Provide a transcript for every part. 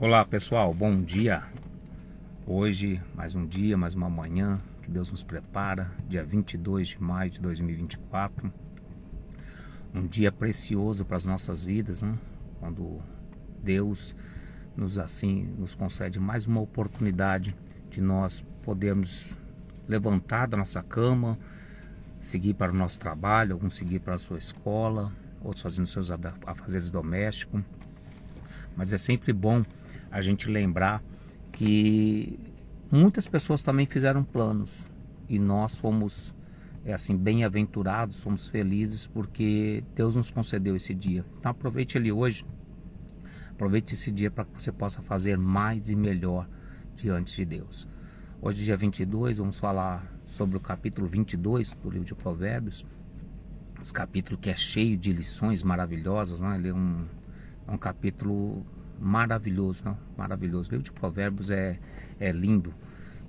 Olá pessoal, bom dia. Hoje mais um dia, mais uma manhã que Deus nos prepara, dia 22 de maio de 2024. Um dia precioso para as nossas vidas, né? Quando Deus nos concede mais uma oportunidade de nós podermos levantar da nossa cama, seguir para o nosso trabalho, alguns seguir para a sua escola, outros fazendo seus afazeres domésticos. Mas é sempre bom a gente lembrar que muitas pessoas também fizeram planos e nós fomos bem-aventurados, somos felizes porque Deus nos concedeu esse dia. Então aproveite ele hoje, aproveite esse dia para que você possa fazer mais e melhor diante de Deus. Hoje, dia 22, vamos falar sobre o capítulo 22 do livro de Provérbios. Esse capítulo que é cheio de lições maravilhosas, né? Ele é um capítulo maravilhoso, não? Maravilhoso. O livro de Provérbios é lindo.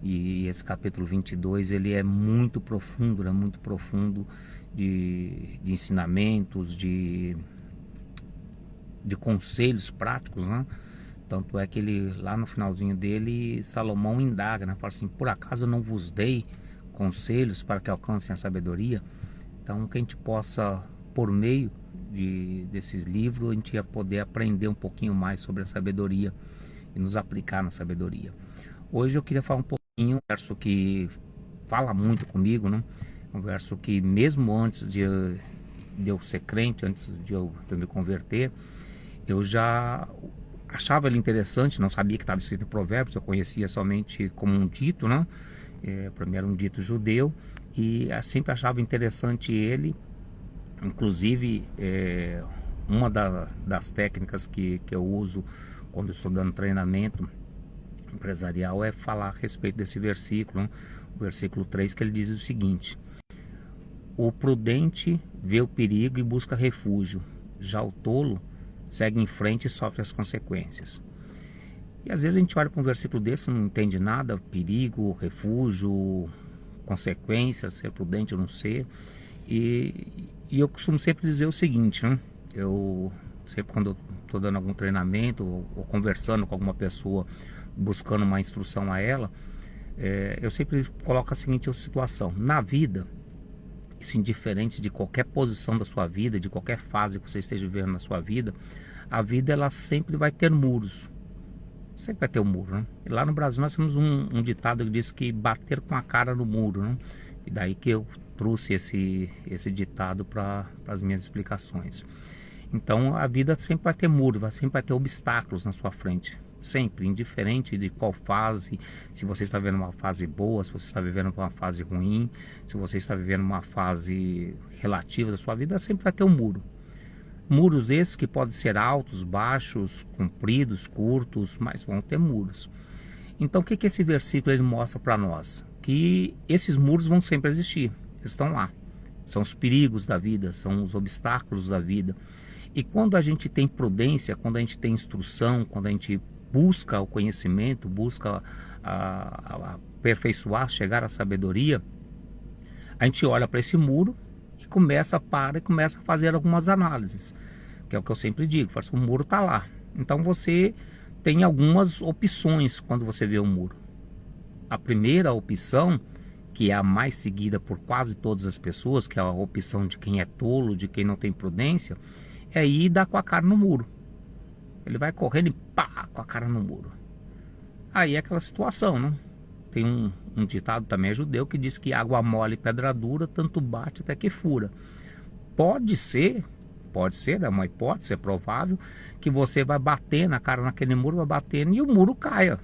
E esse capítulo 22, ele é muito profundo, né? Muito profundo de ensinamentos, de conselhos práticos, né? Tanto é que ele, lá no finalzinho dele, Salomão indaga, né? Fala assim: por acaso eu não vos dei conselhos para que alcancem a sabedoria? Então, que a gente possa, por meio desses livros, a gente ia poder aprender um pouquinho mais sobre a sabedoria e nos aplicar na sabedoria. Hoje eu queria falar um pouquinho, um verso que fala muito comigo, né? Um verso que mesmo antes de eu ser crente, antes de eu me converter, eu já achava ele interessante, não sabia que estava escrito em Provérbios, eu conhecia somente como um dito, né? Primeiro um dito judeu, e eu sempre achava interessante ele. Inclusive, uma das técnicas que eu uso quando estou dando treinamento empresarial é falar a respeito desse versículo, né? O versículo 3, que ele diz o seguinte: o prudente vê o perigo e busca refúgio, já o tolo segue em frente e sofre as consequências. E às vezes a gente olha para um versículo desse e não entende nada: perigo, refúgio, consequências, ser prudente ou não ser. E eu costumo sempre dizer o seguinte, né? Eu sempre, quando eu estou dando algum treinamento ou conversando com alguma pessoa, buscando uma instrução a ela, eu sempre coloco a seguinte situação: na vida, isso indiferente de qualquer posição da sua vida, de qualquer fase que você esteja vivendo na sua vida, a vida ela sempre vai ter muros. Sempre vai ter um muro, né? E lá no Brasil nós temos um ditado que diz que bater com a cara no muro, né? E daí que eu trouxe esse ditado para as minhas explicações. Então a vida sempre vai ter muro, sempre vai ter obstáculos na sua frente. Sempre, indiferente de qual fase, se você está vivendo uma fase boa, se você está vivendo uma fase ruim, se você está vivendo uma fase relativa da sua vida, sempre vai ter um muro. Muros esses que podem ser altos, baixos, compridos, curtos, mas vão ter muros. Então o que esse versículo ele mostra para nós? Que esses muros vão sempre existir, eles estão lá. São os perigos da vida, são os obstáculos da vida. E quando a gente tem prudência, quando a gente tem instrução, quando a gente busca o conhecimento, busca aperfeiçoar, chegar à sabedoria, a gente olha para esse muro e começa a fazer algumas análises, que é o que eu sempre digo: o muro está lá. Então você tem algumas opções quando você vê o muro. A primeira opção, que é a mais seguida por quase todas as pessoas, que é a opção de quem é tolo, de quem não tem prudência, é ir dar com a cara no muro. Ele vai correndo e pá, com a cara no muro. Aí é aquela situação, né? Tem um ditado também judeu que diz que água mole e pedra dura, tanto bate até que fura. Pode ser, é uma hipótese, é provável, que você vai bater na cara naquele muro, vai batendo e o muro caia.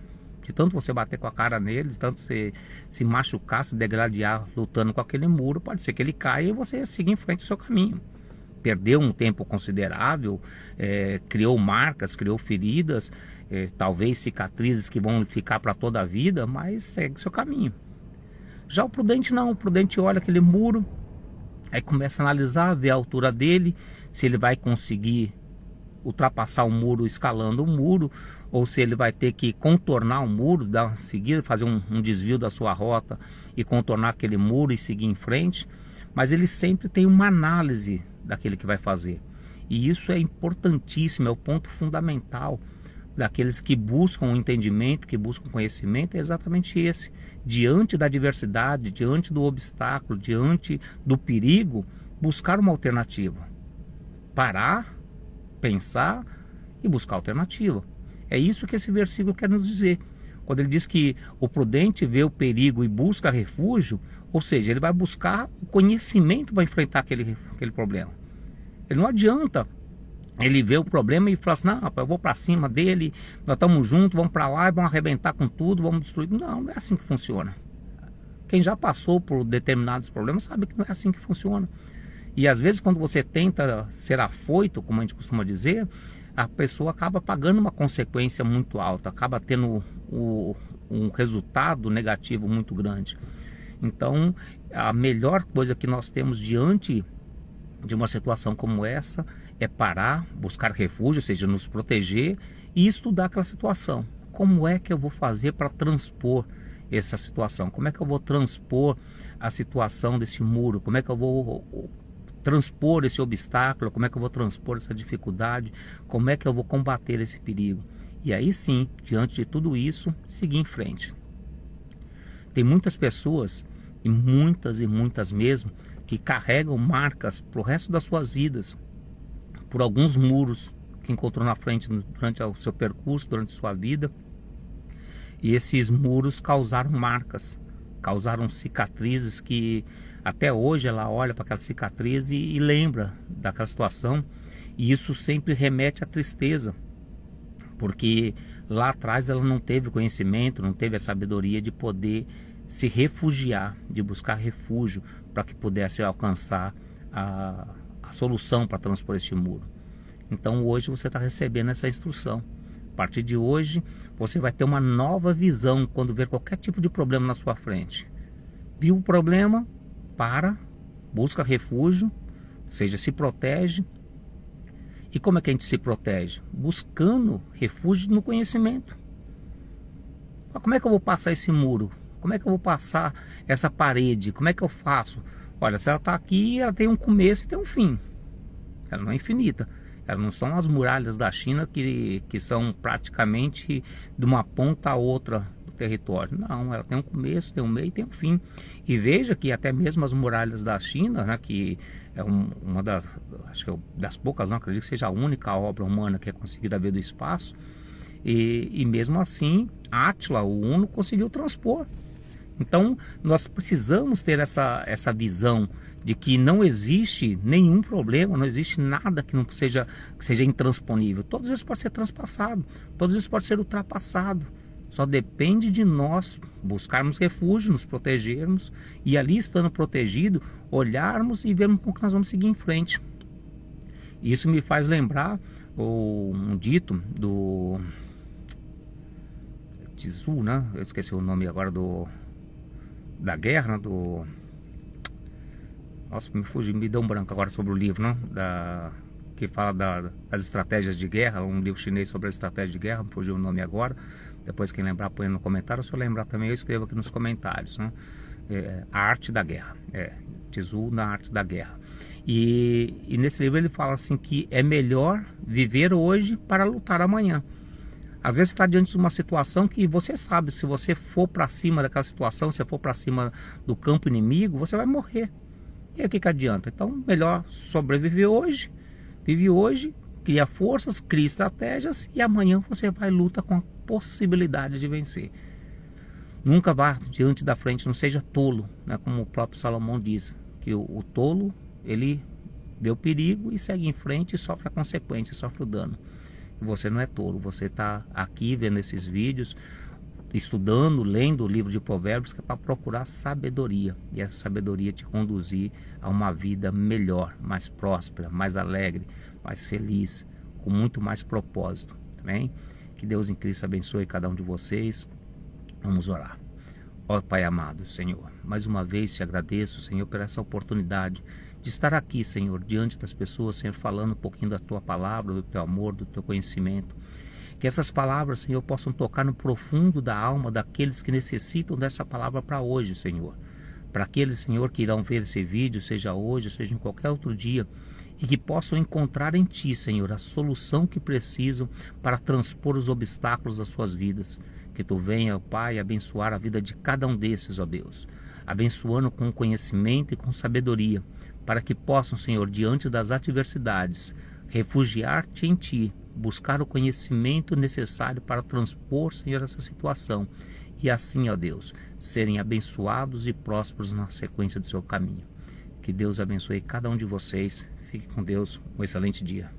De tanto você bater com a cara nele, de tanto você se machucar, se degradar lutando com aquele muro, pode ser que ele caia e você siga em frente o seu caminho. Perdeu um tempo considerável, criou marcas, criou feridas, talvez cicatrizes que vão ficar para toda a vida, mas segue o seu caminho. Já o prudente não, o prudente olha aquele muro, aí começa a analisar, ver a altura dele, se ele vai conseguir ultrapassar o muro escalando o muro, ou se ele vai ter que contornar o muro, fazer um desvio da sua rota e contornar aquele muro e seguir em frente. Mas ele sempre tem uma análise daquele que vai fazer. E isso é importantíssimo, é o ponto fundamental daqueles que buscam o entendimento, que buscam conhecimento, é exatamente esse. Diante da adversidade, diante do obstáculo, diante do perigo, buscar uma alternativa. Parar, pensar e buscar alternativa. É isso que esse versículo quer nos dizer. Quando ele diz que o prudente vê o perigo e busca refúgio, ou seja, ele vai buscar o conhecimento para enfrentar aquele problema. Ele não adianta ele vê o problema e fala assim, não, rapaz, eu vou para cima dele, nós estamos juntos, vamos para lá e vamos arrebentar com tudo, vamos destruir. Não, não é assim que funciona. Quem já passou por determinados problemas sabe que não é assim que funciona. E às vezes quando você tenta ser afoito, como a gente costuma dizer, a pessoa acaba pagando uma consequência muito alta, acaba tendo um resultado negativo muito grande. Então, a melhor coisa que nós temos diante de uma situação como essa é parar, buscar refúgio, ou seja, nos proteger e estudar aquela situação. Como é que eu vou fazer para transpor essa situação? Como é que eu vou transpor a situação desse muro? Como é que eu vou transpor esse obstáculo? Como é que eu vou transpor essa dificuldade? Como é que eu vou combater esse perigo? E aí sim, diante de tudo isso, seguir em frente. Tem muitas pessoas, e muitas mesmo, que carregam marcas para o resto das suas vidas, por alguns muros que encontrou na frente durante o seu percurso, durante a sua vida. E esses muros causaram marcas, causaram cicatrizes que até hoje ela olha para aquela cicatriz e lembra daquela situação. E isso sempre remete à tristeza, porque lá atrás ela não teve conhecimento, não teve a sabedoria de poder se refugiar, de buscar refúgio para que pudesse alcançar a solução para transpor este muro. Então hoje você está recebendo essa instrução. A partir de hoje você vai ter uma nova visão quando ver qualquer tipo de problema na sua frente. Viu o problema? Para, busca refúgio, ou seja, se protege. E como é que a gente se protege? Buscando refúgio no conhecimento. Como é que eu vou passar esse muro? Como é que eu vou passar essa parede? Como é que eu faço? Olha, se ela está aqui, ela tem um começo e tem um fim. Ela não é infinita. Elas não são as muralhas da China que são praticamente de uma ponta a outra do território. Não, ela tem um começo, tem um meio e tem um fim. E veja que até mesmo as muralhas da China, né, que é uma das, acho que das poucas, não acredito que seja a única obra humana que é conseguida ver do espaço. E mesmo assim, Átila, o Uno, conseguiu transpor. Então, nós precisamos ter essa visão de que não existe nenhum problema, não existe nada que seja intransponível. Todos eles podem ser transpassados, todos eles podem ser ultrapassados. Só depende de nós buscarmos refúgio, nos protegermos e ali estando protegido, olharmos e vermos como que nós vamos seguir em frente. Isso me faz lembrar um dito do Tzu, né? Eu esqueci o nome agora da guerra, né? Nossa, me deu um branco agora sobre o livro, né? Que fala das estratégias de guerra, um livro chinês sobre a estratégia de guerra, me fugiu o nome agora. Depois quem lembrar põe no comentário, se eu lembrar também eu escrevo aqui nos comentários, né? A arte da guerra, Tzu na arte da guerra. E nesse livro ele fala assim que é melhor viver hoje para lutar amanhã. Às vezes você está diante de uma situação que você sabe, se você for para cima daquela situação, se for para cima do campo inimigo, você vai morrer. E aí o que adianta? Então, melhor sobreviver hoje, vive hoje, cria forças, cria estratégias e amanhã você vai lutar com a possibilidade de vencer. Nunca vá diante da frente, não seja tolo, né? Como o próprio Salomão diz, que o tolo, ele vê o perigo e segue em frente e sofre a consequência, sofre o dano. Você não é tolo, você está aqui vendo esses vídeos, estudando, lendo o livro de Provérbios, que é para procurar sabedoria. E essa sabedoria te conduzir a uma vida melhor, mais próspera, mais alegre, mais feliz, com muito mais propósito. Também que Deus em Cristo abençoe cada um de vocês. Vamos orar. Ó Pai amado, Senhor, mais uma vez te agradeço, Senhor, por essa oportunidade de estar aqui, Senhor, diante das pessoas, Senhor, falando um pouquinho da Tua palavra, do Teu amor, do Teu conhecimento. Que essas palavras, Senhor, possam tocar no profundo da alma daqueles que necessitam dessa palavra para hoje, Senhor. Para aqueles, Senhor, que irão ver esse vídeo, seja hoje, seja em qualquer outro dia, e que possam encontrar em Ti, Senhor, a solução que precisam para transpor os obstáculos das suas vidas. Que Tu venha, ó Pai, abençoar a vida de cada um desses, ó Deus, abençoando com conhecimento e com sabedoria, para que possam, Senhor, diante das adversidades, refugiar-te em Ti, buscar o conhecimento necessário para transpor, Senhor, essa situação, e assim, ó Deus, serem abençoados e prósperos na sequência do seu caminho. Que Deus abençoe cada um de vocês. Fique com Deus. Um excelente dia.